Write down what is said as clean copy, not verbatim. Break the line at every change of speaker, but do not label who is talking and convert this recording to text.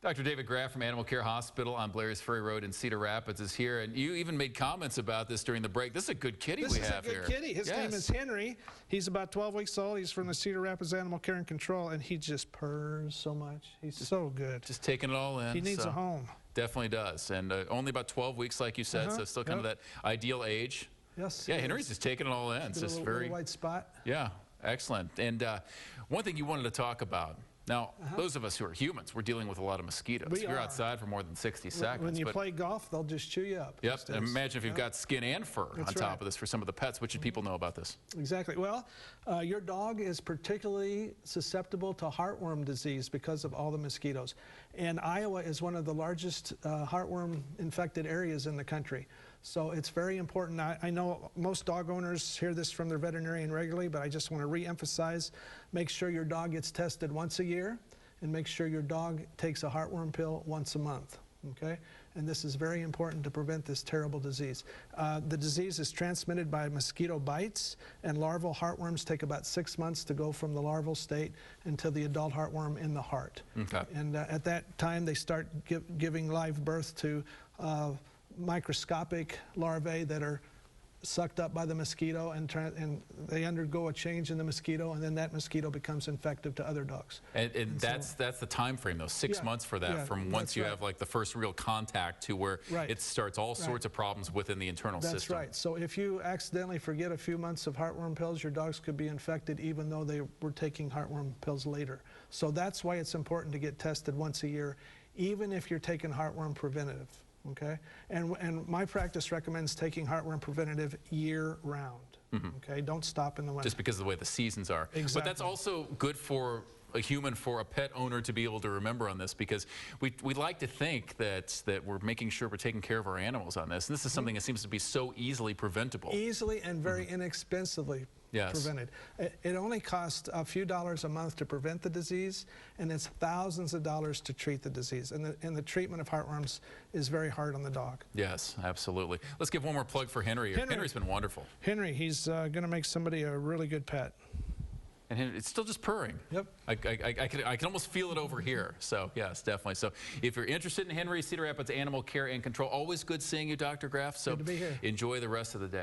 Dr. David Graff from Animal Care Hospital on Blair's Ferry Road in Cedar Rapids is here, and you even made comments about this during the break. This is a good kitty we have here.
This is a good kitty. His name is Henry. He's about 12 weeks old. He's from the Cedar Rapids Animal Care and Control, and he just purrs so much. He's so good.
Just taking it all in.
He needs a home.
Definitely does, and only about 12 weeks, like you said, so still kind of that ideal age.
Yes.
Yeah, Henry's just taking it all in. It's just
very white spot.
Yeah, excellent. And one thing you wanted to talk about. Now, those of us who are humans, we're dealing with a lot of mosquitoes. You're outside for more than 60 seconds.
When you play golf, they'll just chew you up.
Yep, and imagine if you've got skin and fur on top of this for some of the pets. What should people know about this?
Exactly. Well, your dog is particularly susceptible to heartworm disease because of all the mosquitoes. And Iowa is one of the largest heartworm infected areas in the country. So it's very important. I know most dog owners hear this from their veterinarian regularly, but I just want to re-emphasize, make sure your dog gets tested once a year and make sure your dog takes a heartworm pill once a month. Okay? And this is very important to prevent this terrible disease. The disease is transmitted by mosquito bites, and larval heartworms take about 6 months to go from the larval state until the adult heartworm in the heart. Okay. And at that time, they start giving live birth to microscopic larvae that are sucked up by the mosquito, and they undergo a change in the mosquito, and then that mosquito becomes infective to other dogs. And
that's the time frame, though, 6 months for that, from once you have like the first real contact to where it starts all sorts of problems within the internal system.
That's right. So if you accidentally forget a few months of heartworm pills, your dogs could be infected even though they were taking heartworm pills later. So that's why it's important to get tested once a year, even if you're taking heartworm preventative. Okay, and my practice recommends taking heartworm preventative year-round. Okay, don't stop in the winter.
Just because of the way the seasons are.
Exactly.
But that's also good for a human, for a pet owner to be able to remember on this, because we like to think that we're making sure we're taking care of our animals on this. And this is something that seems to be so easily preventable.
Easily and very inexpensively prevented. It only costs a few dollars a month to prevent the disease, and it's thousands of dollars to treat the disease. And the treatment of heartworms is very hard on the dog.
Yes, absolutely. Let's give one more plug for Henry. Henry's been wonderful.
Henry, he's going to make somebody a really good pet.
And it's still just purring. Yep. I can almost feel it over here. So, yes, definitely. So, if you're interested in Henry, Cedar Rapids Animal Care and Control, always good seeing you, Dr. Graff. So,
good to be here.
Enjoy the rest of the day.